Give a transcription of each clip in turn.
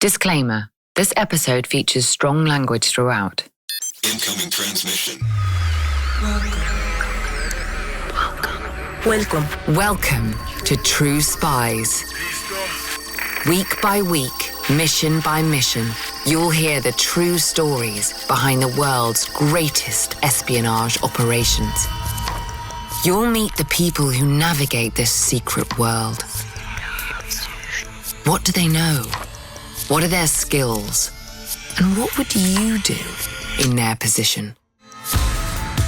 Disclaimer: this episode features strong language throughout. Incoming transmission. Welcome to True Spies. Week by week, mission by mission, you'll hear the true stories behind the world's greatest espionage operations. You'll meet the people who navigate this secret world. What do they know? What are their skills? And what would you do in their position?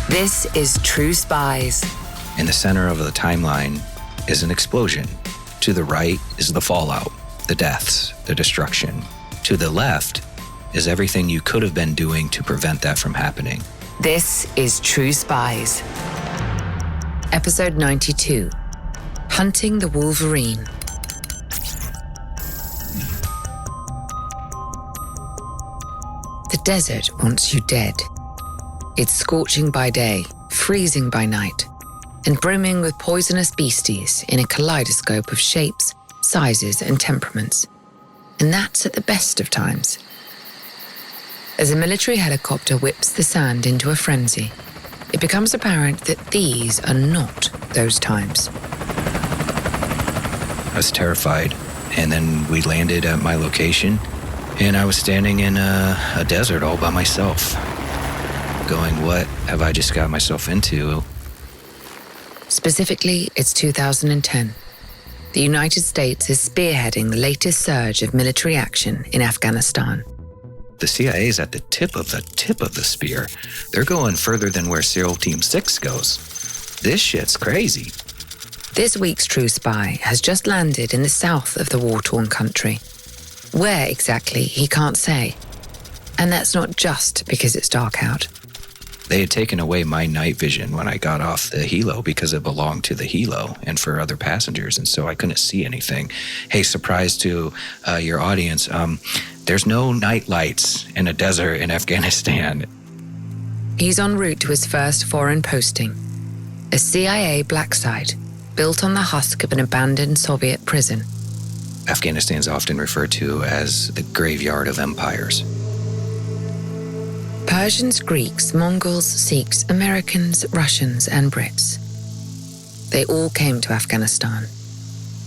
This is True Spies. In the center of the timeline is an explosion. To the right is the fallout, the deaths, the destruction. To the left is everything you could have been doing to prevent that from happening. This is True Spies. Episode 92, Hunting the Wolverine. The desert wants you dead. It's scorching by day, freezing by night, and brimming with poisonous beasties in a kaleidoscope of shapes, sizes, and temperaments. And that's at the best of times. As a military helicopter whips the sand into a frenzy, it becomes apparent that these are not those times. I was terrified, and then we landed at my location, and I was standing in a desert all by myself, going, what have I just got myself into? Specifically, it's 2010. The United States is spearheading the latest surge of military action in Afghanistan. The CIA is at the tip of the spear. They're going further than where SEAL Team 6 goes. This shit's crazy. This week's True Spy has just landed in the south of the war-torn country. Where exactly, he can't say. And that's not just because it's dark out. They had taken away my night vision when I got off the helo because it belonged to the helo and for other passengers, and so I couldn't see anything. Hey, surprise to your audience, there's no night lights in a desert in Afghanistan. He's en route to his first foreign posting, a CIA black site built on the husk of an abandoned Soviet prison. Afghanistan's often referred to as the graveyard of empires. Persians, Greeks, Mongols, Sikhs, Americans, Russians, and Brits. They all came to Afghanistan.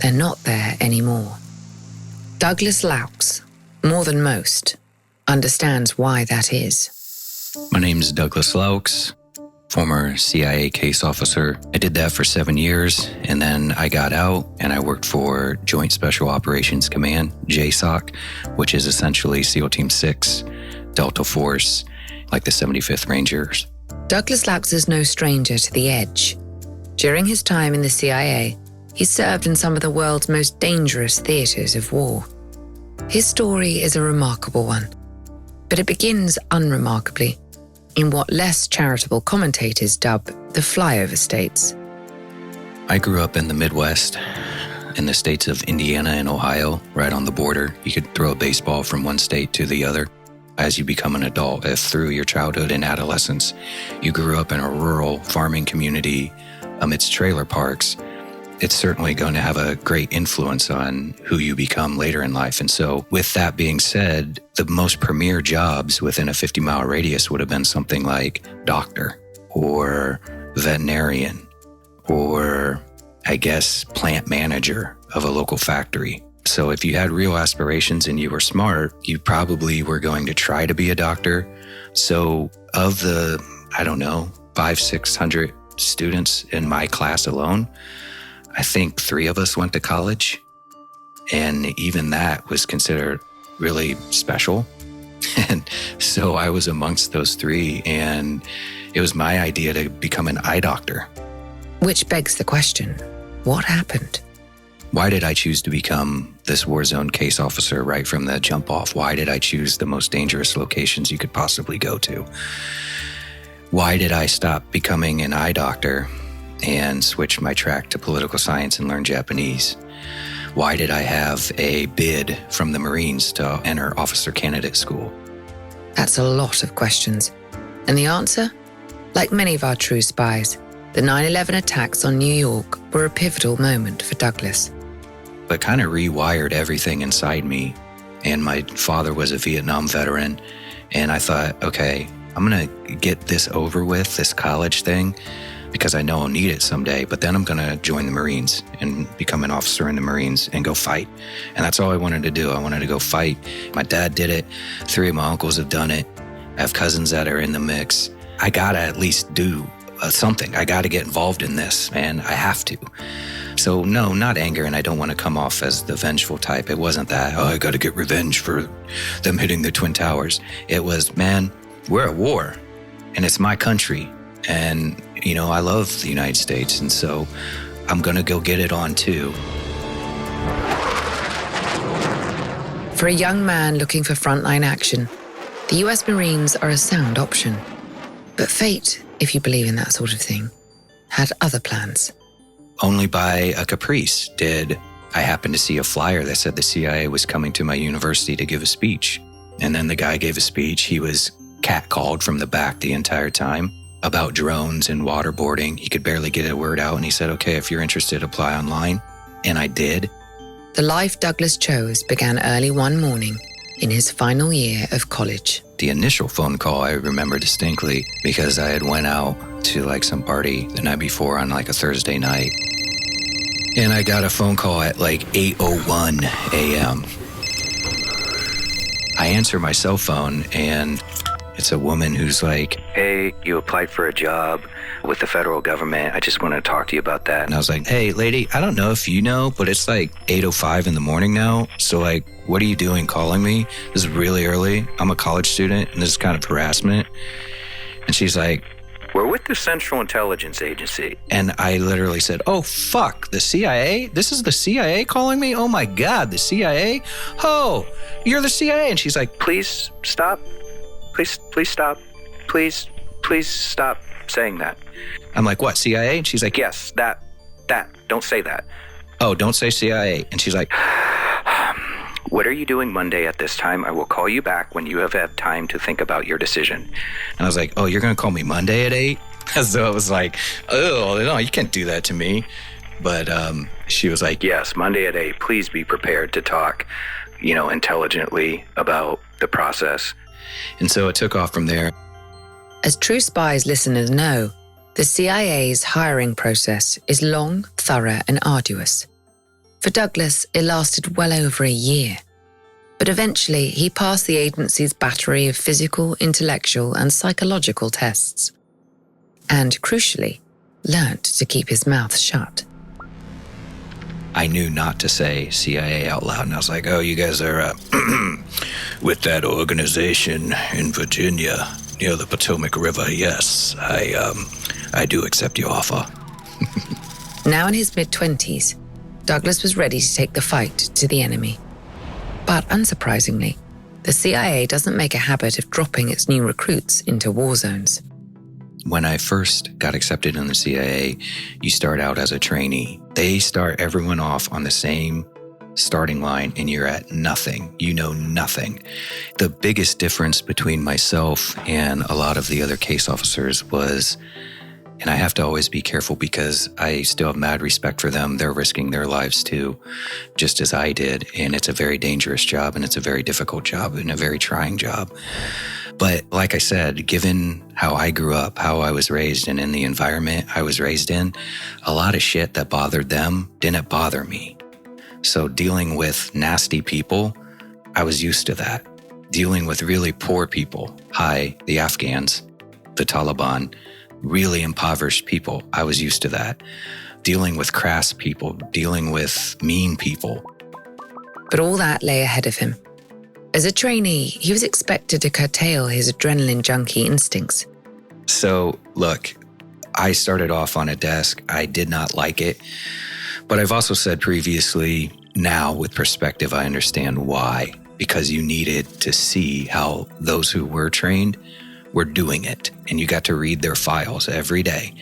They're not there anymore. Douglas Laux, more than most, understands why that is. My name's Douglas Laux, former CIA case officer. I did that for 7 years, and then I got out and I worked for Joint Special Operations Command, JSOC, which is essentially SEAL Team 6, Delta Force, like the 75th Rangers. Douglas Laux is no stranger to the edge. During his time in the CIA, he served in some of the world's most dangerous theaters of war. His story is a remarkable one, but it begins unremarkably in what less charitable commentators dub the flyover states. I grew up in the Midwest, in the states of Indiana and Ohio, right on the border. You could throw a baseball from one state to the other. As you become an adult, if through your childhood and adolescence, you grew up in a rural farming community amidst trailer parks, it's certainly going to have a great influence on who you become later in life. And so with that being said, the most premier jobs within a 50-mile radius would have been something like doctor or veterinarian or, I guess, plant manager of a local factory. So if you had real aspirations and you were smart, you probably were going to try to be a doctor. So of the, 500-600 students in my class alone, I think 3 of us went to college. And even that was considered really special. And so I was amongst those 3, and it was my idea to become an eye doctor. Which begs the question, what happened? Why did I choose to become this war zone case officer right from the jump off? Why did I choose the most dangerous locations you could possibly go to? Why did I stop becoming an eye doctor and switch my track to political science and learn Japanese? Why did I have a bid from the Marines to enter officer candidate school? That's a lot of questions. And the answer? Like many of our true spies, the 9/11 attacks on New York were a pivotal moment for Douglas. But kind of rewired everything inside me and my father was a Vietnam veteran. And I thought, okay, I'm going to get this over with, this college thing, because I know I'll need it someday. But then I'm going to join the Marines and become an officer in the Marines and go fight. And that's all I wanted to do. I wanted to go fight. My dad did it. 3 of my uncles have done it. I have cousins that are in the mix. I got to at least do something. I got to get involved in this, man. I have to. So no, not anger, and I don't want to come off as the vengeful type. It wasn't that, oh, I got to get revenge for them hitting the Twin Towers. It was, man, we're at war, and it's my country. And, you know, I love the United States, and so I'm going to go get it on too. For a young man looking for frontline action, the US Marines are a sound option. But fate, if you believe in that sort of thing, had other plans. Only by a caprice did I happen to see a flyer that said the CIA was coming to my university to give a speech. And then the guy gave a speech. He was catcalled from the back the entire time about drones and waterboarding. He could barely get a word out. And he said, okay, if you're interested, apply online. And I did. The life Douglas chose began early one morning in his final year of college. The initial phone call I remember distinctly because I had went out to like some party the night before on like a Thursday night. And I got a phone call at like 8:01 a.m. I answer my cell phone and it's a woman who's like, hey, you applied for a job with the federal government. I just want to talk to you about that. And I was like, hey, lady, I don't know if you know, but it's like 8:05 in the morning now. So like, what are you doing calling me? This is really early. I'm a college student and this is kind of harassment. And she's like, we're with the Central Intelligence Agency. And I literally said, oh, fuck, the CIA? This is the CIA calling me? Oh my God, the CIA? Oh, you're the CIA. And she's like, please stop. Please stop. Please stop saying that. I'm like, what, CIA? And she's like, yes, that, don't say that. Oh, don't say CIA. And she's like, what are you doing Monday at this time? I will call you back when you have had time to think about your decision. And I was like, oh, you're going to call me Monday at 8? So I was like, oh, no, you can't do that to me. But she was like, yes, Monday at 8, please be prepared to talk, intelligently about the process. And so it took off from there. As True Spies listeners know, the CIA's hiring process is long, thorough, and arduous. For Douglas, it lasted well over a year. But eventually, he passed the agency's battery of physical, intellectual, and psychological tests. And crucially, learned to keep his mouth shut. I knew not to say CIA out loud, and I was like, oh, you guys are with that organization in Virginia near the Potomac River. Yes, I do accept your offer. Now in his mid-20s, Douglas was ready to take the fight to the enemy. But unsurprisingly, the CIA doesn't make a habit of dropping its new recruits into war zones. When I first got accepted in the CIA, you start out as a trainee. They start everyone off on the same starting line and you're at nothing. You know nothing. The biggest difference between myself and a lot of the other case officers was, and I have to always be careful because I still have mad respect for them. They're risking their lives too, just as I did. And it's a very dangerous job and it's a very difficult job and a very trying job. But like I said, given how I grew up, how I was raised, and in the environment I was raised in, a lot of shit that bothered them didn't bother me. So dealing with nasty people, I was used to that. Dealing with really poor people, the Afghans, the Taliban, really impoverished people, I was used to that. Dealing with crass people, dealing with mean people. But all that lay ahead of him. As a trainee, he was expected to curtail his adrenaline junkie instincts. So, look, I started off on a desk. I did not like it. But I've also said previously, now with perspective, I understand why. Because you needed to see how those who were trained were doing it. And you got to read their files every day.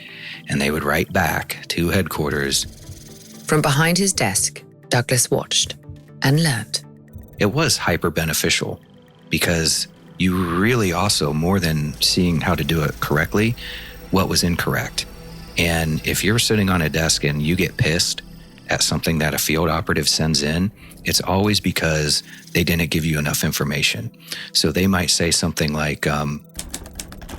And they would write back to headquarters. From behind his desk, Douglas watched and learned. It was hyper beneficial because you really also, more than seeing how to do it correctly, what was incorrect. And if you're sitting on a desk and you get pissed at something that a field operative sends in, it's always because they didn't give you enough information. So they might say something like,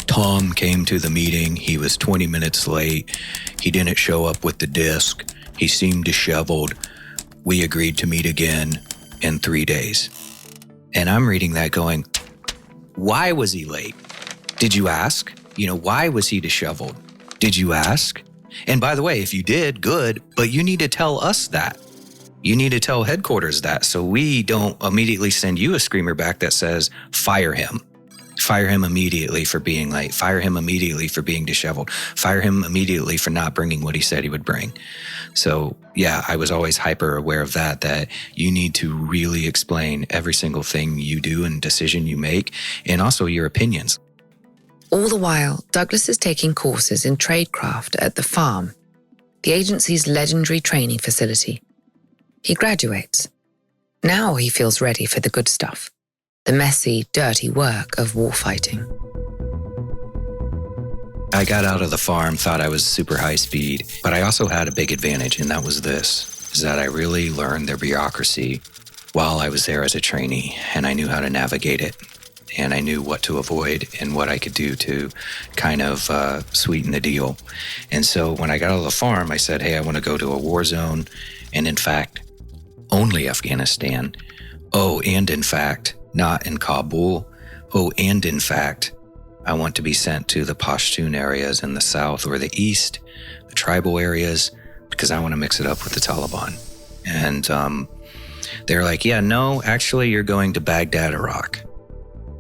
Tom came to the meeting. He was 20 minutes late. He didn't show up with the disc. He seemed disheveled. We agreed to meet again in 3 days. And I'm reading that going, why was he late? Did you ask? Why was he disheveled? Did you ask? And by the way, if you did, good, but you need to tell us that. You need to tell headquarters that, so we don't immediately send you a screamer back that says, fire him. Fire him immediately for being late. Fire him immediately for being disheveled. Fire him immediately for not bringing what he said he would bring. So yeah, I was always hyper aware of that you need to really explain every single thing you do and decision you make, and also your opinions. All the while, Douglas is taking courses in tradecraft at the farm, the agency's legendary training facility. He graduates. Now he feels ready for the good stuff, the messy, dirty work of warfighting. I got out of the farm, thought I was super high speed, but I also had a big advantage, and that was this, is that I really learned their bureaucracy while I was there as a trainee, and I knew how to navigate it. And I knew what to avoid and what I could do to kind of sweeten the deal. And so when I got out of the farm, I said, hey, I want to go to a war zone. And in fact, only Afghanistan. Oh, and in fact, not in Kabul. Oh, and in fact, I want to be sent to the Pashtun areas in the south or the east, the tribal areas, because I want to mix it up with the Taliban. And they're like, yeah, no, actually, you're going to Baghdad, Iraq.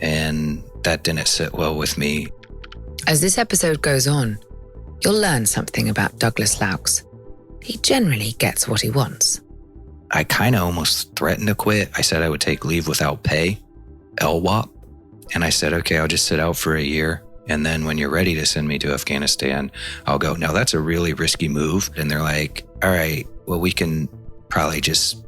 And that didn't sit well with me. As this episode goes on, you'll learn something about Douglas Laux. He generally gets what he wants. I kind of almost threatened to quit. I said I would take leave without pay, LWOP. And I said, okay, I'll just sit out for a year. And then when you're ready to send me to Afghanistan, I'll go. Now, that's a really risky move. And they're like, all right, well, we can probably just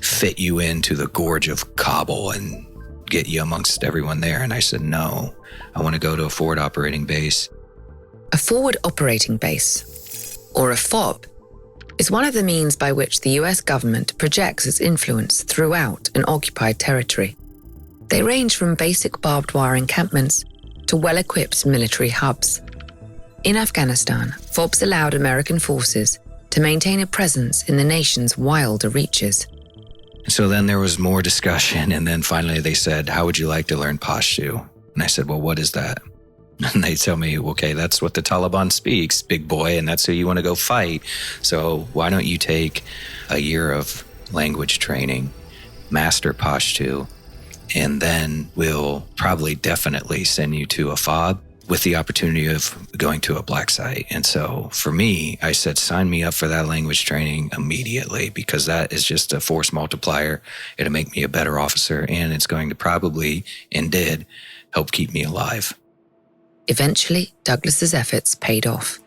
fit you into the gorge of Kabul and get you amongst everyone there. And I said, no, I want to go to a forward operating base. A forward operating base, or a FOB, is one of the means by which the US government projects its influence throughout an occupied territory. They range from basic barbed wire encampments to well-equipped military hubs. In Afghanistan, FOBs allowed American forces to maintain a presence in the nation's wilder reaches. So then there was more discussion, and then finally they said, how would you like to learn Pashtu? And I said, well, what is that? And they tell me, okay, that's what the Taliban speaks, big boy, and that's who you want to go fight. So why don't you take a year of language training, master Pashtu, and then we'll probably definitely send you to a FOB with the opportunity of going to a black site. And so for me, I said, sign me up for that language training immediately, because that is just a force multiplier. It'll make me a better officer, and it's going to probably, and did, help keep me alive. Eventually, Douglas's efforts paid off.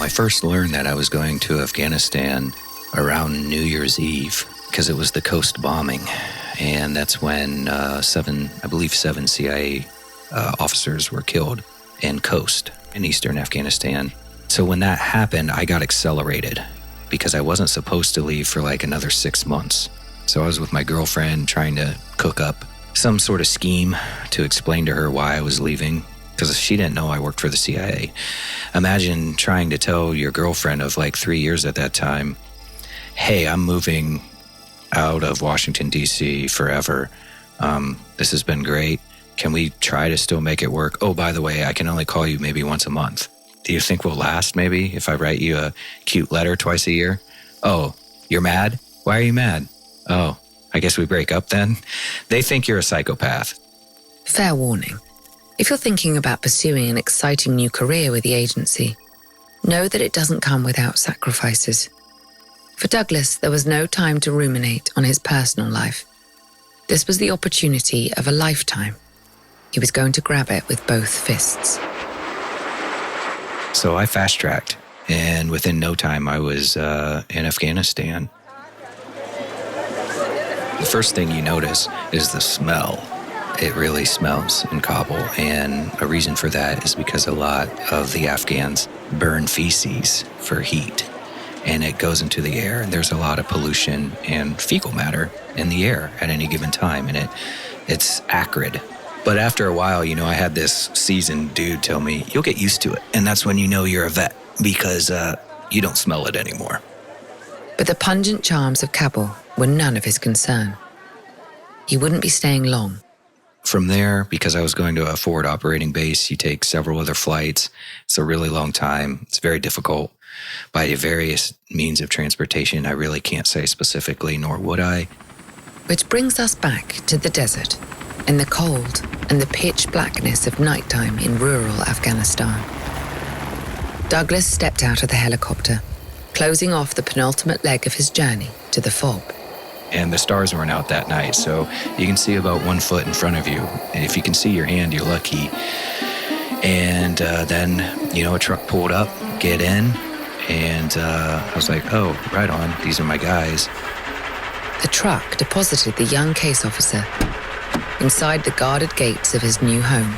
I first learned that I was going to Afghanistan around New Year's Eve, because it was the coast bombing. And that's when seven CIA officers were killed in Khost in eastern Afghanistan. So when that happened, I got accelerated because I wasn't supposed to leave for like another 6 months. So I was with my girlfriend trying to cook up some sort of scheme to explain to her why I was leaving, because she didn't know I worked for the CIA. Imagine trying to tell your girlfriend of like 3 years at that time, hey, I'm moving out of Washington, D.C. forever. This has been great. Can we try to still make it work? Oh, by the way, I can only call you maybe once a month. Do you think we'll last maybe if I write you a cute letter twice a year? Oh, you're mad? Why are you mad? Oh, I guess we break up then? They think you're a psychopath. Fair warning. If you're thinking about pursuing an exciting new career with the agency, know that it doesn't come without sacrifices. For Douglas, there was no time to ruminate on his personal life. This was the opportunity of a lifetime. He was going to grab it with both fists. So I fast-tracked, and within no time I was in Afghanistan. The first thing you notice is the smell. It really smells in Kabul, and a reason for that is because a lot of the Afghans burn feces for heat. and it goes into the air, and there's a lot of pollution and fecal matter in the air at any given time, and it's acrid. But after a while, I had this seasoned dude tell me, you'll get used to it, and that's when you know you're a vet, because you don't smell it anymore. But the pungent charms of Kabul were none of his concern. He wouldn't be staying long. From there, because I was going to a forward operating base, you take several other flights. It's a really long time. It's very difficult. By various means of transportation, I really can't say specifically, nor would I. Which brings us back to the desert, and the cold and the pitch blackness of nighttime in rural Afghanistan. Douglas stepped out of the helicopter, closing off the penultimate leg of his journey to the fob. And the stars weren't out that night, so you can see about 1 foot in front of you. And if you can see your hand, you're lucky. And then, a truck pulled up, get in, and I was like, oh, right on, these are my guys. The truck deposited the young case officer inside the guarded gates of his new home.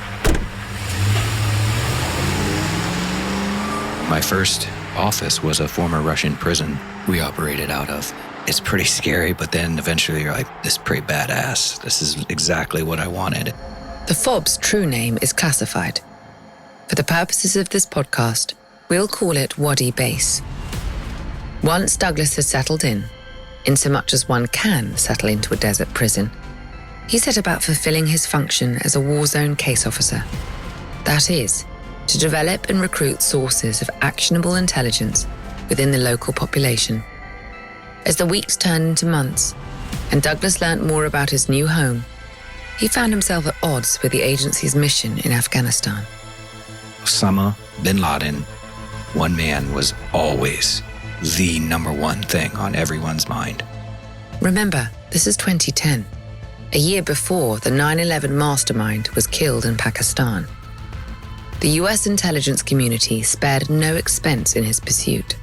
My first office was a former Russian prison we operated out of. It's pretty scary, but then eventually you're like, this is pretty badass. This is exactly what I wanted. The fob's true name is classified. For the purposes of this podcast, we'll call it Wadi Base. Once Douglas has settled in so much as one can settle into a desert prison, he set about fulfilling his function as a war zone case officer. That is, to develop and recruit sources of actionable intelligence within the local population. As the weeks turned into months, and Douglas learnt more about his new home, he found himself at odds with the agency's mission in Afghanistan. Osama bin Laden, one man, was always the number one thing on everyone's mind. Remember, this is 2010, a year before the 9/11 mastermind was killed in Pakistan. The US intelligence community spared no expense in his pursuit.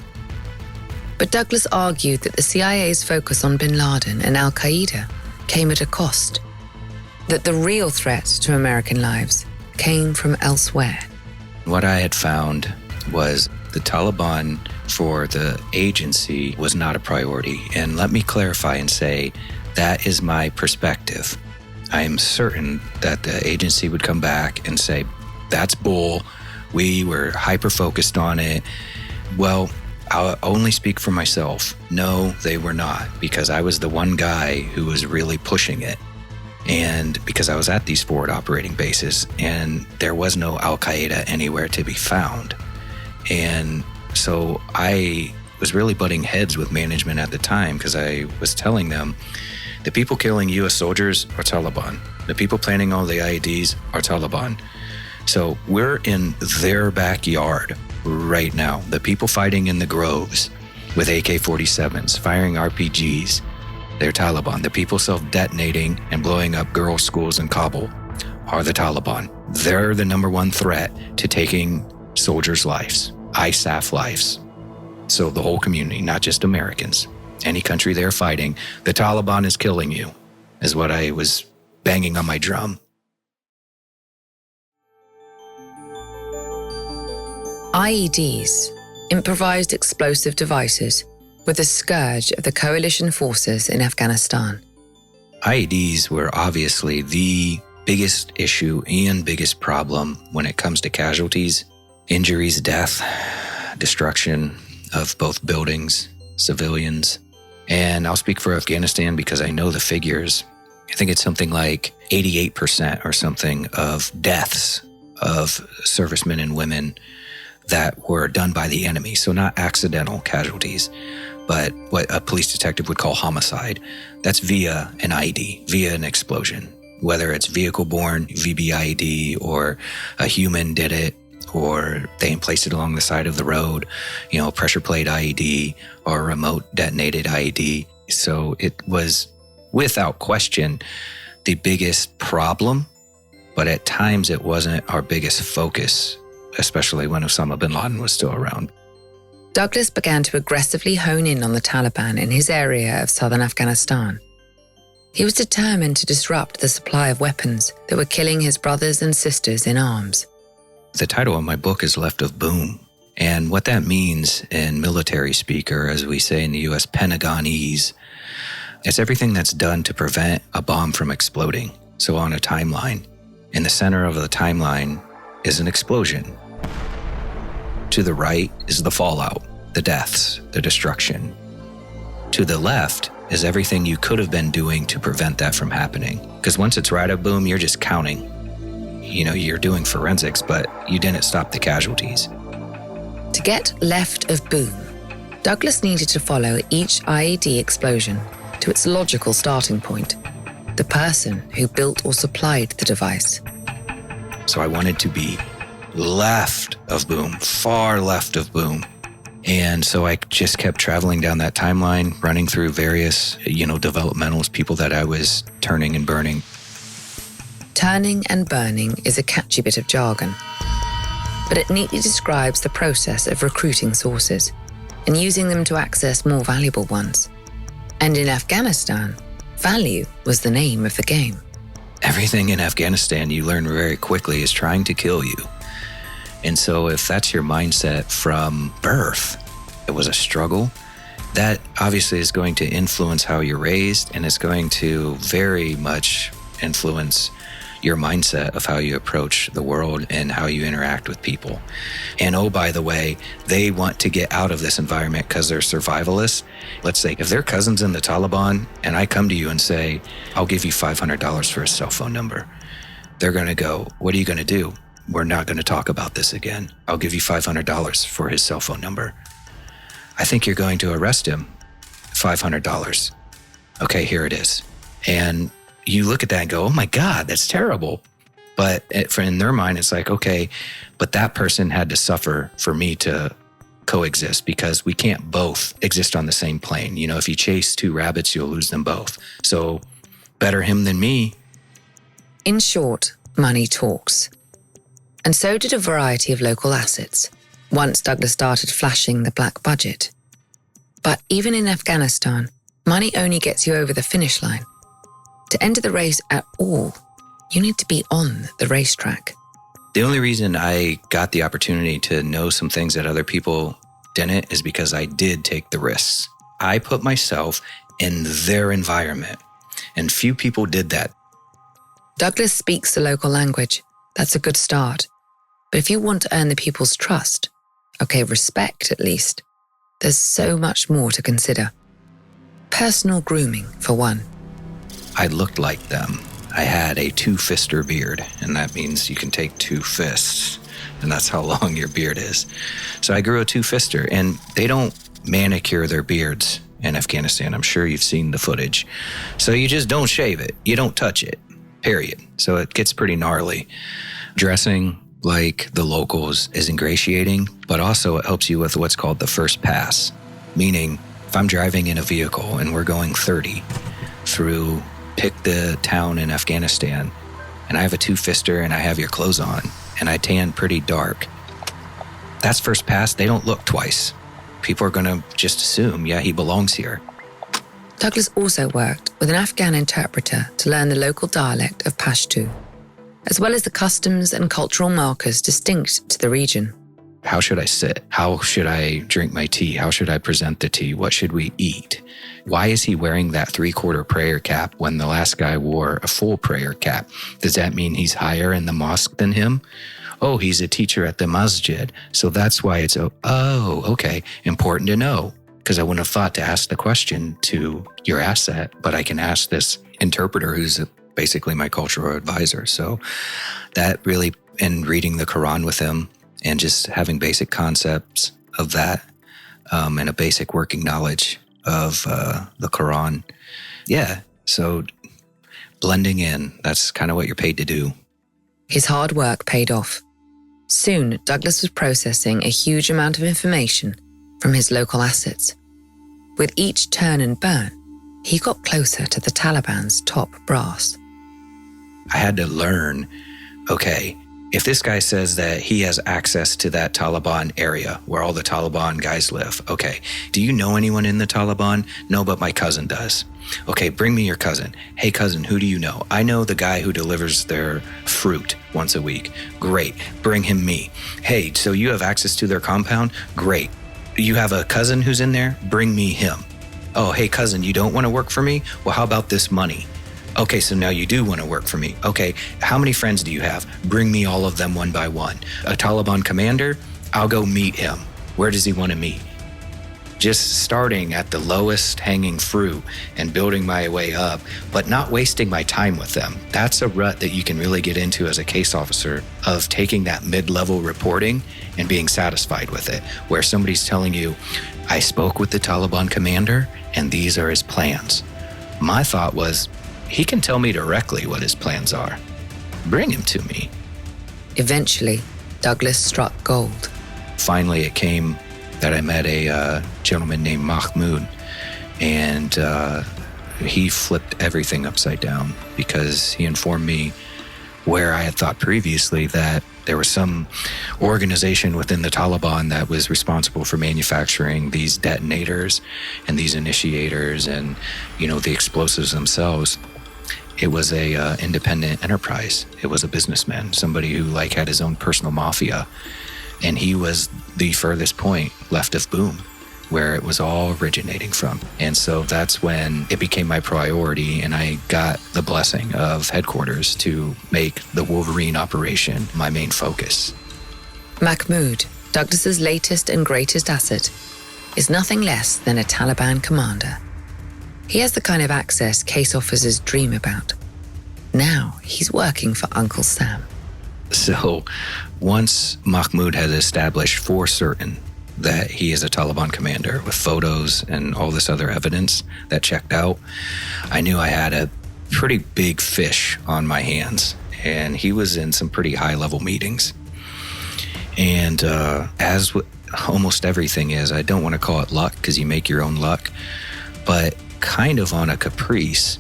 But Douglas argued that the CIA's focus on bin Laden and al-Qaeda came at a cost, that the real threat to American lives came from elsewhere. What I had found was the Taliban for the agency was not a priority. And let me clarify and say that is my perspective. I am certain that the agency would come back and say, that's bull. We were hyper-focused on it. Well, I'll only speak for myself. No, they were not, because I was the one guy who was really pushing it. And because I was at these forward operating bases and there was no al-Qaeda anywhere to be found. And so I was really butting heads with management at the time because I was telling them, the people killing US soldiers are Taliban. The people planning all the IEDs are Taliban. So we're in their backyard right now. The people fighting in the groves with AK-47s, firing RPGs, they're Taliban. The people self-detonating and blowing up girls' schools in Kabul are the Taliban. They're the number one threat to taking soldiers' lives, ISAF lives. So the whole community, not just Americans, any country they're fighting, the Taliban is killing you, is what I was banging on my drum. IEDs, improvised explosive devices, were the scourge of the coalition forces in Afghanistan. IEDs were obviously the biggest issue and biggest problem when it comes to casualties, injuries, death, destruction of both buildings, civilians. And I'll speak for Afghanistan because I know the figures. I think it's something like 88% or something of deaths of servicemen and women that were done by the enemy. So not accidental casualties, but what a police detective would call homicide. That's via an IED, via an explosion. Whether it's vehicle-borne, VBIED, or a human did it, or they placed it along the side of the road, pressure plate IED or remote detonated IED. So it was, without question, the biggest problem, but at times it wasn't our biggest focus, especially when Osama bin Laden was still around. Douglas began to aggressively hone in on the Taliban in his area of southern Afghanistan. He was determined to disrupt the supply of weapons that were killing his brothers and sisters in arms. The title of my book is Left of Boom, And what that means in military speak, or as we say in the US, Pentagonese, it's everything that's done to prevent a bomb from exploding. So on a timeline, in the center of the timeline is an explosion. To the right is the fallout, the deaths, the destruction. To the left is everything you could have been doing to prevent that from happening. Because once it's right at boom, you're just counting. You're doing forensics, but you didn't stop the casualties. To get left of boom, Douglas needed to follow each IED explosion to its logical starting point, the person who built or supplied the device. So I wanted to be left of boom, far left of boom. And so I just kept traveling down that timeline, running through various, developmentals, people that I was turning and burning. Turning and burning is a catchy bit of jargon, but it neatly describes the process of recruiting sources and using them to access more valuable ones. And in Afghanistan, value was the name of the game. Everything in Afghanistan you learn very quickly is trying to kill you. And so if that's your mindset from birth, it was a struggle, that obviously is going to influence how you're raised, and it's going to very much influence your mindset of how you approach the world and how you interact with people. And oh, by the way, they want to get out of this environment because they're survivalists. Let's say if they're cousins in the Taliban and I come to you and say, I'll give you $500 for a cell phone number, they're going to go, what are you going to do? We're not going to talk about this again. I'll give you $500 for his cell phone number. I think you're going to arrest him. $500. Okay, here it is. And you look at that and go, oh my God, that's terrible. But in their mind, it's like, okay, but that person had to suffer for me to coexist, because we can't both exist on the same plane. If you chase two rabbits, you'll lose them both. So better him than me. In short, money talks. And so did a variety of local assets, once Douglas started flashing the black budget. But even in Afghanistan, money only gets you over the finish line. To enter the race at all, you need to be on the racetrack. The only reason I got the opportunity to know some things that other people didn't is because I did take the risks. I put myself in their environment, and few people did that. Douglas speaks the local language. That's a good start. But if you want to earn the people's trust, respect at least, there's so much more to consider. Personal grooming, for one. I looked like them. I had a two-fister beard, and that means you can take two fists, and that's how long your beard is. So I grew a two-fister, and they don't manicure their beards in Afghanistan. I'm sure you've seen the footage. So you just don't shave it. You don't touch it, period. So it gets pretty gnarly. Dressing like the locals is ingratiating, but also it helps you with what's called the first pass. Meaning, if I'm driving in a vehicle and we're going 30 through pick the town in Afghanistan, and I have a two-fister and I have your clothes on and I tan pretty dark, that's first pass. They don't look twice. People are going to just assume, yeah, he belongs here. Douglas also worked with an Afghan interpreter to learn the local dialect of Pashtu, as well as the customs and cultural markers distinct to the region. How should I sit? How should I drink my tea? How should I present the tea? What should we eat? Why is he wearing that 3/4 prayer cap when the last guy wore a full prayer cap? Does that mean he's higher in the mosque than him? Oh, he's a teacher at the masjid. So that's why it's, okay, important to know. Because I wouldn't have thought to ask the question to your asset, but I can ask this interpreter who's basically my cultural advisor. So that really, and reading the Quran with him and just having basic concepts of that and a basic working knowledge of the Quran. Yeah, so blending in, that's kind of what you're paid to do. His hard work paid off. Soon, Douglas was processing a huge amount of information from his local assets. With each turn and burn, he got closer to the Taliban's top brass. I had to learn, okay, if this guy says that he has access to that Taliban area where all the Taliban guys live, okay, do you know anyone in the Taliban? No, but my cousin does. Okay, bring me your cousin. Hey, cousin, who do you know? I know the guy who delivers their fruit once a week. Great, bring him me. Hey, so you have access to their compound? Great. You have a cousin who's in there? Bring me him. Oh, hey, cousin, you don't want to work for me? Well, how about this money? Okay, so now you do want to work for me. Okay, how many friends do you have? Bring me all of them one by one. A Taliban commander? I'll go meet him. Where does he want to meet? Just starting at the lowest hanging fruit and building my way up, but not wasting my time with them. That's a rut that you can really get into as a case officer, of taking that mid-level reporting and being satisfied with it, where somebody's telling you, I spoke with the Taliban commander and these are his plans. My thought was, he can tell me directly what his plans are. Bring him to me. Eventually, Douglas struck gold. Finally, it came that I met a gentleman named Mahmoud, and he flipped everything upside down, because he informed me, where I had thought previously that there was some organization within the Taliban that was responsible for manufacturing these detonators and these initiators and, the explosives themselves. It was a independent enterprise. It was a businessman, somebody who had his own personal mafia. And he was the furthest point left of Boom, where it was all originating from. And so that's when it became my priority, and I got the blessing of headquarters to make the Wolverine operation my main focus. Mahmoud, Douglas's latest and greatest asset, is nothing less than a Taliban commander. He has the kind of access case officers dream about. Now he's working for Uncle Sam. So once Mahmoud had established for certain that he is a Taliban commander with photos and all this other evidence that checked out, I knew I had a pretty big fish on my hands. And he was in some pretty high-level meetings. And as with almost everything is, I don't want to call it luck because you make your own luck, but kind of on a caprice,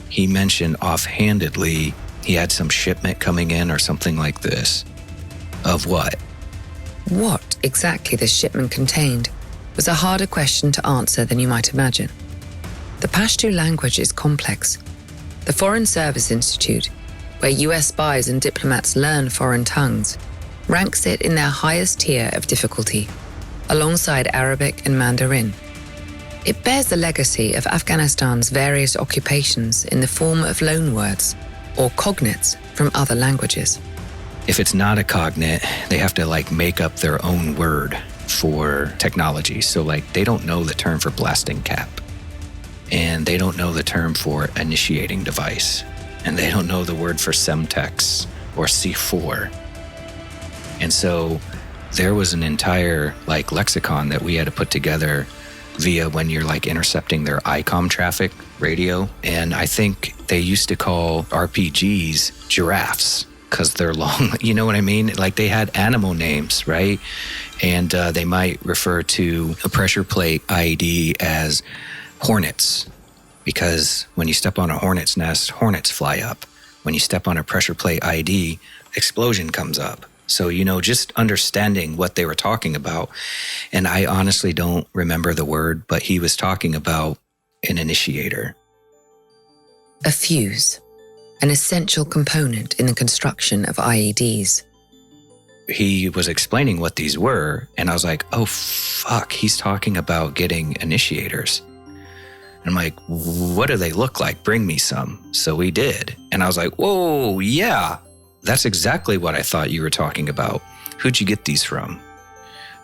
he mentioned offhandedly he had some shipment coming in or something like this. Of what? What exactly this shipment contained was a harder question to answer than you might imagine. The Pashtu language is complex. The Foreign Service Institute, where US spies and diplomats learn foreign tongues, ranks it in their highest tier of difficulty, alongside Arabic and Mandarin. It bears the legacy of Afghanistan's various occupations in the form of loanwords, or cognates from other languages. If it's not a cognate, they have to make up their own word for technology. So they don't know the term for blasting cap, and they don't know the term for initiating device, and they don't know the word for Semtex or C4. And so there was an entire lexicon that we had to put together via when you're intercepting their ICOM traffic radio. And I think they used to call RPGs giraffes because they're long. You know what I mean? They had animal names, right? And they might refer to a pressure plate IED as hornets, because when you step on a hornet's nest, hornets fly up. When you step on a pressure plate IED, explosion comes up. So, just understanding what they were talking about. And I honestly don't remember the word, but he was talking about an initiator. A fuse, an essential component in the construction of IEDs. He was explaining what these were, and I was like, oh, fuck, he's talking about getting initiators. And I'm like, what do they look like? Bring me some. So we did. And I was like, whoa, yeah. That's exactly what I thought you were talking about. Who'd you get these from?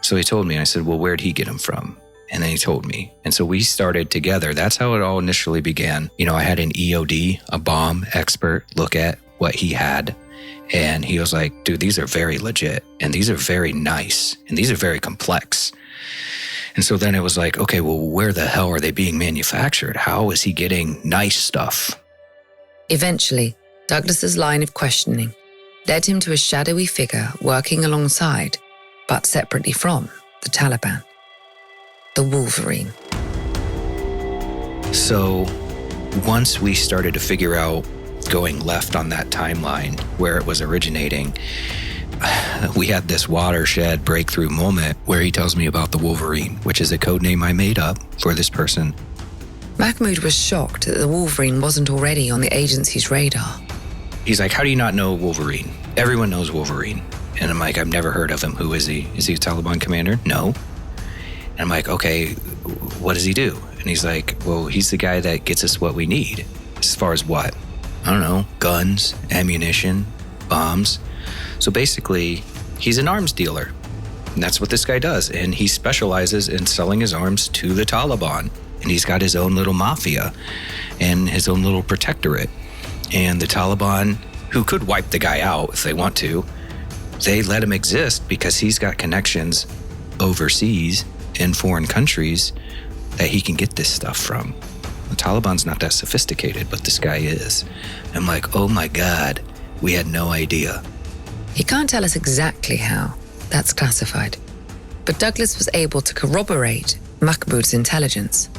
So he told me, and I said, well, where'd he get them from? And then he told me. And so we started together. That's how it all initially began. I had an EOD, a bomb expert, look at what he had. And he was like, dude, these are very legit. And these are very nice. And these are very complex. And so then it was like, okay, well, where the hell are they being manufactured? How is he getting nice stuff? Eventually, Douglas's line of questioning led him to a shadowy figure working alongside, but separately from, the Taliban. The Wolverine. So once we started to figure out going left on that timeline where it was originating, we had this watershed breakthrough moment where he tells me about the Wolverine, which is a code name I made up for this person. Mahmoud was shocked that the Wolverine wasn't already on the agency's radar. He's like, how do you not know Wolverine? Everyone knows Wolverine. And I'm like, I've never heard of him. Who is he? Is he a Taliban commander? No. And I'm like, okay, what does he do? And he's like, well, he's the guy that gets us what we need. As far as what? I don't know, guns, ammunition, bombs. So basically, he's an arms dealer. And that's what this guy does. And he specializes in selling his arms to the Taliban. And he's got his own little mafia and his own little protectorate. And the Taliban, who could wipe the guy out if they want to, they let him exist because he's got connections overseas in foreign countries that he can get this stuff from. The Taliban's not that sophisticated, but this guy is. I'm like, oh my God, we had no idea. He can't tell us exactly how. That's classified. But Douglas was able to corroborate Mahmoud's intelligence.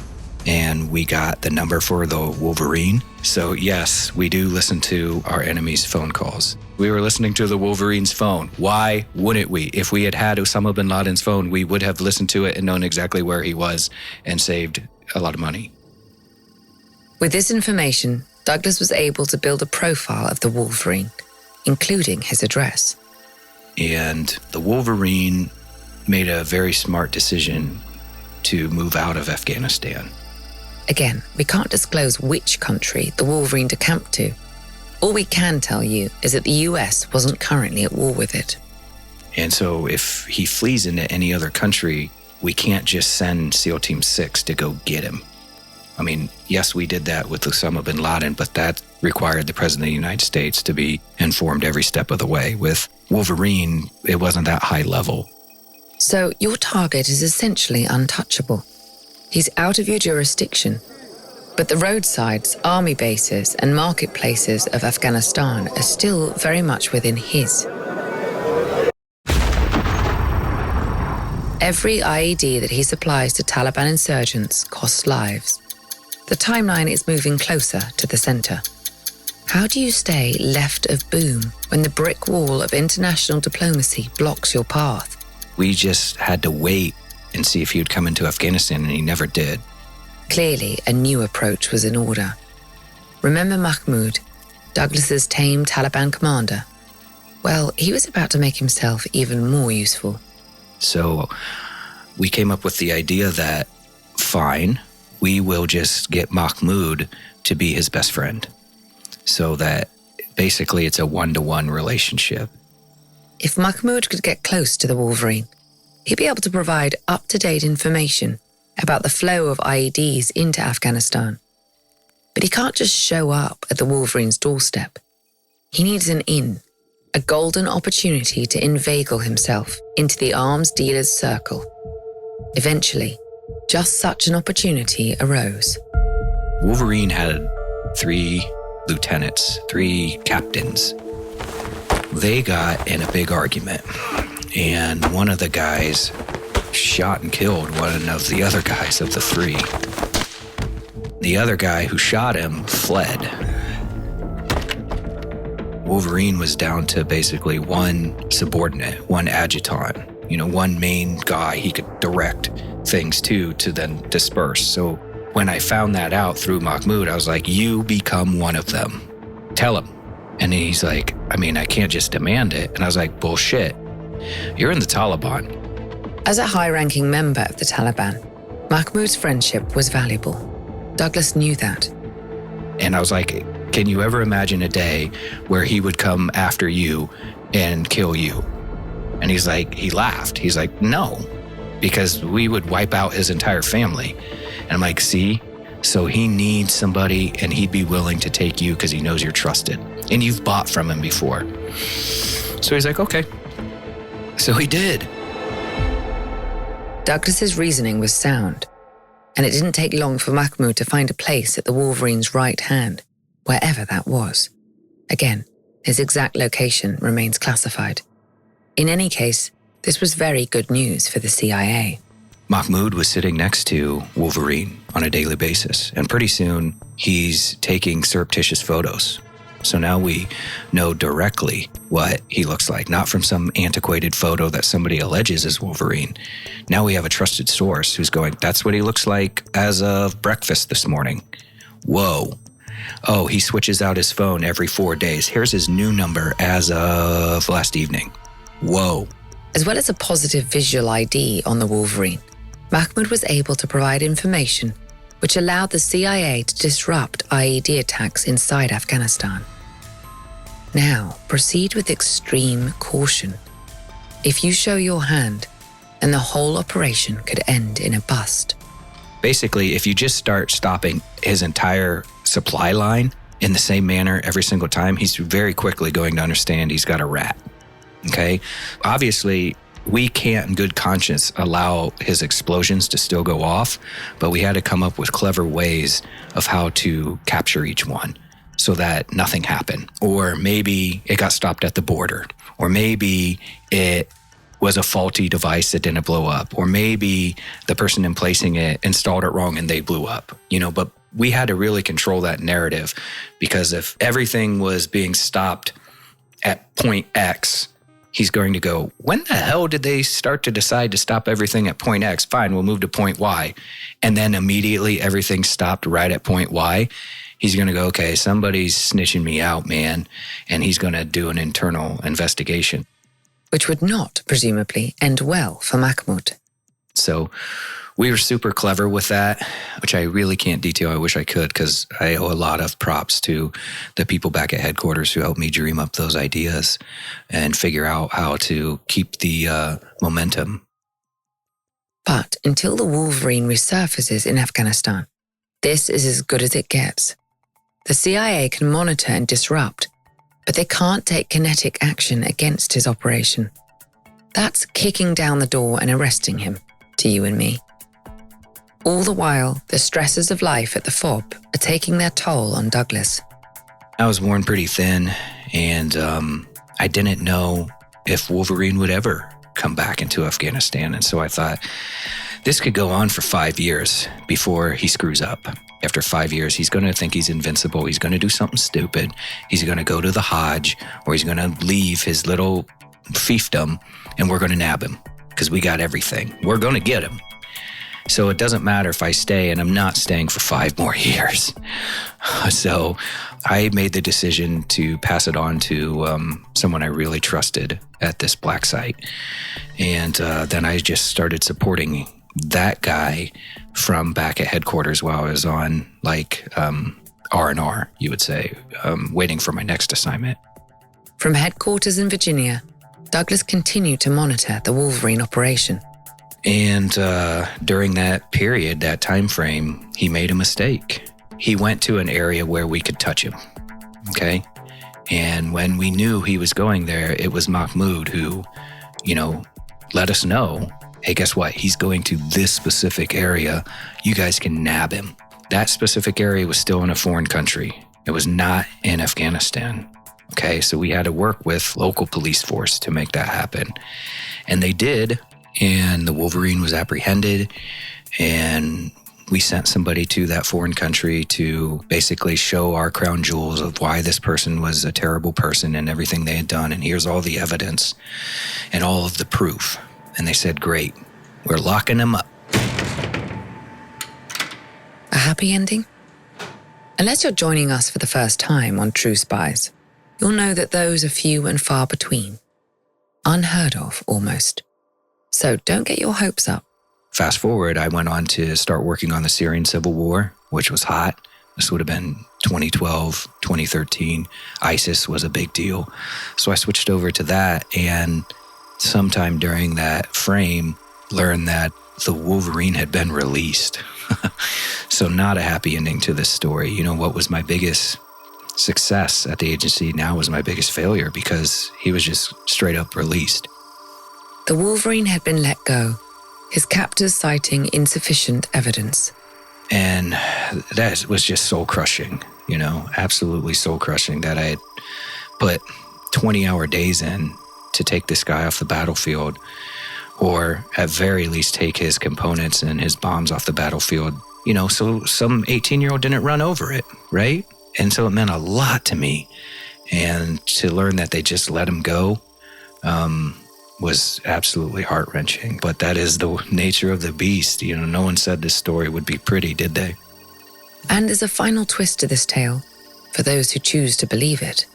And we got the number for the Wolverine. So yes, we do listen to our enemies' phone calls. We were listening to the Wolverine's phone. Why wouldn't we? If we had Osama bin Laden's phone, we would have listened to it and known exactly where he was and saved a lot of money. With this information, Douglas was able to build a profile of the Wolverine, including his address. And the Wolverine made a very smart decision to move out of Afghanistan. Again, we can't disclose which country the Wolverine decamped to. All we can tell you is that the US wasn't currently at war with it. And so if he flees into any other country, we can't just send SEAL Team 6 to go get him. I mean, yes, we did that with Osama bin Laden, but that required the President of the United States to be informed every step of the way. With Wolverine, it wasn't that high level. So your target is essentially untouchable. He's out of your jurisdiction. But the roadsides, army bases, and marketplaces of Afghanistan are still very much within his. Every IED that he supplies to Taliban insurgents costs lives. The timeline is moving closer to the center. How do you stay left of boom when the brick wall of international diplomacy blocks your path? We just had to wait and see if he would come into Afghanistan, and he never did. Clearly, a new approach was in order. Remember Mahmoud, Douglas's tame Taliban commander? Well, he was about to make himself even more useful. So we came up with the idea that, fine, we will just get Mahmoud to be his best friend. So that basically it's a one-to-one relationship. If Mahmoud could get close to the Wolverine, he'd be able to provide up-to-date information about the flow of IEDs into Afghanistan. But he can't just show up at the Wolverine's doorstep. He needs an in, a golden opportunity to inveigle himself into the arms dealer's circle. Eventually, just such an opportunity arose. Wolverine had 3 lieutenants, 3 captains. They got in a big argument, and one of the guys shot and killed one of the other guys of the 3. The other guy who shot him fled. Wolverine was down to basically one subordinate, one adjutant, one main guy he could direct things to then disperse. So when I found that out through Mahmoud, I was like, you become one of them. Tell him. And he's like, I can't just demand it. And I was like, bullshit. You're in the Taliban. As a high-ranking member of the Taliban, Mahmoud's friendship was valuable. Douglas knew that. And I was like, can you ever imagine a day where he would come after you and kill you? And he laughed. He's like, no, because we would wipe out his entire family. And I'm like, see? So he needs somebody, and he'd be willing to take you because he knows you're trusted. And you've bought from him before. So he's like, okay. So he did. Douglas's reasoning was sound, and it didn't take long for Mahmoud to find a place at the Wolverine's right hand, wherever that was. Again, his exact location remains classified. In any case, this was very good news for the CIA. Mahmoud was sitting next to Wolverine on a daily basis, and pretty soon he's taking surreptitious photos. So now we know directly what he looks like, not from some antiquated photo that somebody alleges is Wolverine. Now we have a trusted source who's going, that's what he looks like as of breakfast this morning. Whoa. Oh, he switches out his phone every 4 days. Here's his new number as of last evening. Whoa. As well as a positive visual ID on the Wolverine, Mahmoud was able to provide information which allowed the CIA to disrupt IED attacks inside Afghanistan. Now, proceed with extreme caution. If you show your hand, then the whole operation could end in a bust. Basically, if you just start stopping his entire supply line in the same manner every single time, he's very quickly going to understand he's got a rat. Okay? Obviously, we can't in good conscience allow his explosions to still go off, but we had to come up with clever ways of how to capture each one so that nothing happened. Or maybe it got stopped at the border, or maybe it was a faulty device that didn't blow up, or maybe the person in placing it installed it wrong and they blew up, but we had to really control that narrative, because if everything was being stopped at point X, he's going to go, when the hell did they start to decide to stop everything at point X? Fine, we'll move to point Y. And then immediately everything stopped right at point Y. He's going to go, okay, somebody's snitching me out, man. And he's going to do an internal investigation. Which would not, presumably, end well for Mahmoud. So we were super clever with that, which I really can't detail. I wish I could, because I owe a lot of props to the people back at headquarters who helped me dream up those ideas and figure out how to keep the momentum. But until the Wolverine resurfaces in Afghanistan, this is as good as it gets. The CIA can monitor and disrupt, but they can't take kinetic action against his operation. That's kicking down the door and arresting him, to you and me. All the while, the stresses of life at the FOB are taking their toll on Douglas. I was worn pretty thin, and I didn't know if Wolverine would ever come back into Afghanistan. And so I thought, this could go on for 5 years before he screws up. After 5 years, he's going to think he's invincible. He's going to do something stupid. He's going to go to the Hajj, or he's going to leave his little fiefdom, and we're going to nab him because we got everything. We're going to get him. So it doesn't matter if I stay, and I'm not staying for 5 more years. So I made the decision to pass it on to someone I really trusted at this black site. And then I just started supporting that guy from back at headquarters while I was on R&R, you would say, waiting for my next assignment. From headquarters in Virginia, Douglas continued to monitor the Wolverine operation. And during that period, that time frame, he made a mistake. He went to an area where we could touch him, okay? And when we knew he was going there, it was Mahmoud who, let us know, hey, guess what? He's going to this specific area. You guys can nab him. That specific area was still in a foreign country. It was not in Afghanistan, okay? So we had to work with local police force to make that happen. And they did. And the Wolverine was apprehended, and we sent somebody to that foreign country to basically show our crown jewels of why this person was a terrible person and everything they had done. And here's all the evidence and all of the proof. And they said, great, we're locking him up. A happy ending? Unless you're joining us for the first time on True Spies, you'll know that those are few and far between. Unheard of, almost. So don't get your hopes up. Fast forward, I went on to start working on the Syrian Civil War, which was hot. This would have been 2012, 2013. ISIS was a big deal. So I switched over to that, and sometime during that frame, learned that the Wolverine had been released. So not a happy ending to this story. What was my biggest success at the agency now was my biggest failure, because he was just straight up released. The Wolverine had been let go, his captors citing insufficient evidence. And that was just soul-crushing, absolutely soul-crushing, that I had put 20-hour days in to take this guy off the battlefield, or at very least take his components and his bombs off the battlefield, so some 18-year-old didn't run over it, right? And so it meant a lot to me. And to learn that they just let him go was absolutely heart-wrenching. But that is the nature of the beast. You know, no one said this story would be pretty, did they? And there's a final twist to this tale for those who choose to believe it.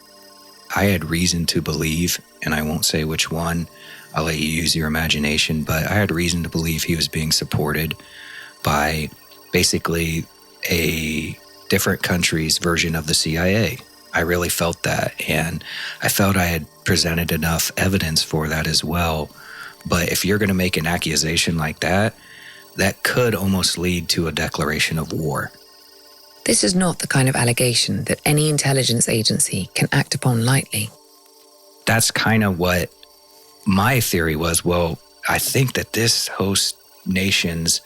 I had reason to believe, and I won't say which one. I'll let you use your imagination, but I had reason to believe he was being supported by basically a different country's version of the CIA. I really felt that, and I felt I had presented enough evidence for that as well. But if you're going to make an accusation like that, that could almost lead to a declaration of war. This is not the kind of allegation that any intelligence agency can act upon lightly. That's kind of what my theory was. Well, I think that this host nation's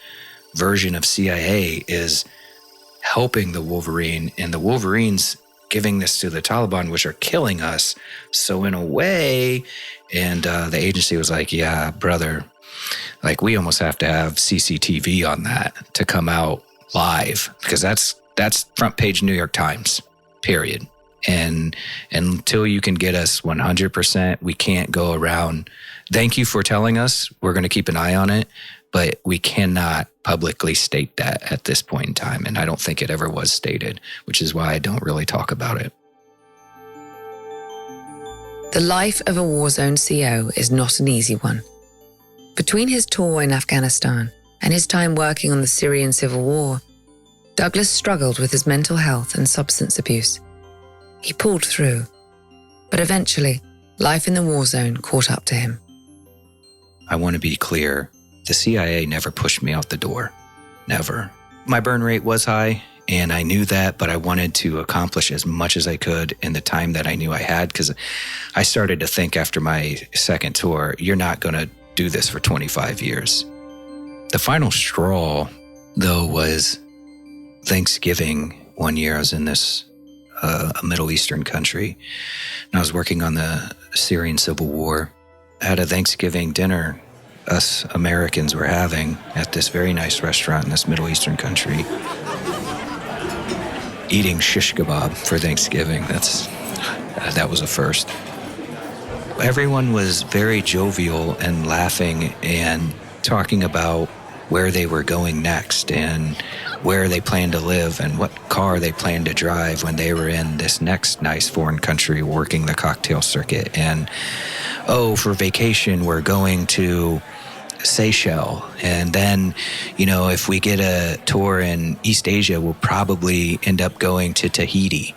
version of CIA is helping the Wolverine, and the Wolverine's giving this to the Taliban, which are killing us. So in a way, and the agency was like, yeah, brother, like we almost have to have CCTV on that to come out live, because that's front page New York Times, period. And until you can get us 100%, we can't go around. Thank you for telling us. We're going to keep an eye on it, but we cannot publicly state that at this point in time. And I don't think it ever was stated, which is why I don't really talk about it. The life of a war zone CO is not an easy one. Between his tour in Afghanistan and his time working on the Syrian Civil War, Douglas struggled with his mental health and substance abuse. He pulled through, but eventually, life in the war zone caught up to him. I want to be clear. The CIA never pushed me out the door. Never. My burn rate was high, and I knew that, but I wanted to accomplish as much as I could in the time that I knew I had, because I started to think after my second tour, you're not going to do this for 25 years. The final straw, though, was Thanksgiving. One year I was in this a Middle Eastern country, and I was working on the Syrian Civil War. I had a Thanksgiving dinner us Americans were having at this very nice restaurant in this Middle Eastern country, eating shish kebab for Thanksgiving. That was a first. Everyone was very jovial and laughing and talking about where they were going next and where they planned to live and what car they planned to drive when they were in this next nice foreign country working the cocktail circuit. And, oh, for vacation, we're going to Seychelles. And then, you know, if we get a tour in East Asia, we'll probably end up going to Tahiti.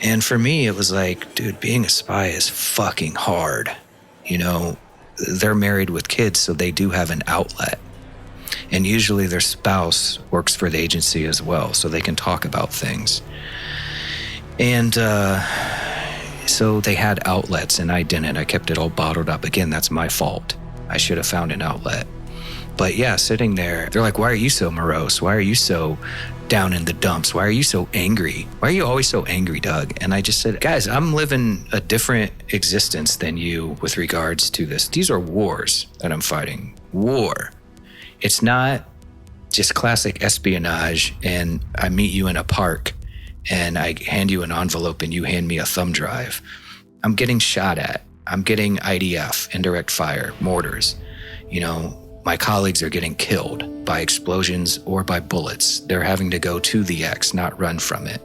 And for me, it was like, dude, being a spy is fucking hard. You know, they're married with kids, so they do have an outlet. And usually their spouse works for the agency as well, so they can talk about things. And so they had outlets, and I didn't. I kept it all bottled up. Again, that's my fault. I should have found an outlet. But yeah, sitting there, they're like, why are you so morose? Why are you so down in the dumps? Why are you so angry? Why are you always so angry, Doug? And I just said, guys, I'm living a different existence than you with regards to this. These are wars that I'm fighting. War. It's not just classic espionage and I meet you in a park and I hand you an envelope and you hand me a thumb drive. I'm getting shot at. I'm getting IDF, indirect fire, mortars. You know, my colleagues are getting killed by explosions or by bullets. They're having to go to the X, not run from it.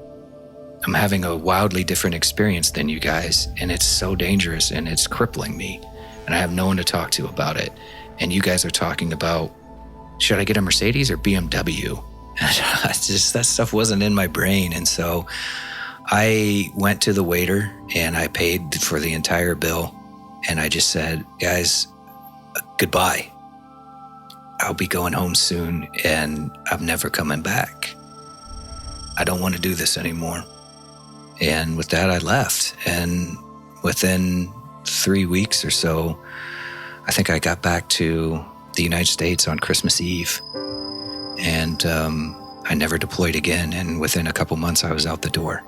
I'm having a wildly different experience than you guys, and it's so dangerous and it's crippling me. And I have no one to talk to about it. And you guys are talking about, should I get a Mercedes or BMW? That stuff wasn't in my brain. And so I went to the waiter and I paid for the entire bill. And I just said, guys, goodbye. I'll be going home soon and I'm never coming back. I don't want to do this anymore. And with that, I left. And within 3 weeks or so, I think I got back to the United States on Christmas Eve. And I never deployed again. And within a couple months, I was out the door.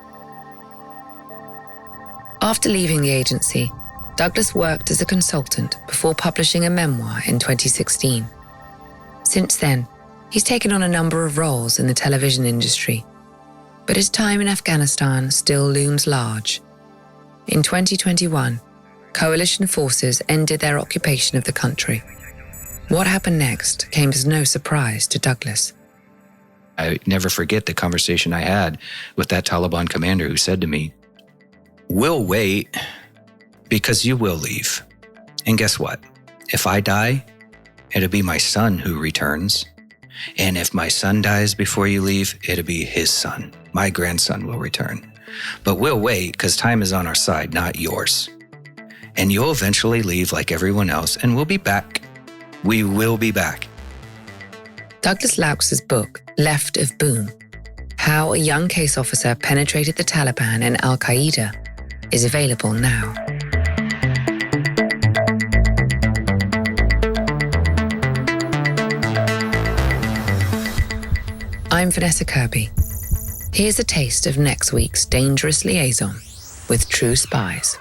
After leaving the agency, Douglas worked as a consultant before publishing a memoir in 2016. Since then, he's taken on a number of roles in the television industry. But his time in Afghanistan still looms large. In 2021, coalition forces ended their occupation of the country. What happened next came as no surprise to Douglas. I never forget the conversation I had with that Taliban commander who said to me, "We'll wait because you will leave. And guess what? If I die, it'll be my son who returns. And if my son dies before you leave, it'll be his son. My grandson will return. But we'll wait because time is on our side, not yours. And you'll eventually leave like everyone else, and we'll be back. We will be back." Douglas Laux' book, Left of Boom, How a Young Case Officer Penetrated the Taliban and Al-Qaeda, is available now. I'm Vanessa Kirby. Here's a taste of next week's Dangerous Liaison with True Spies.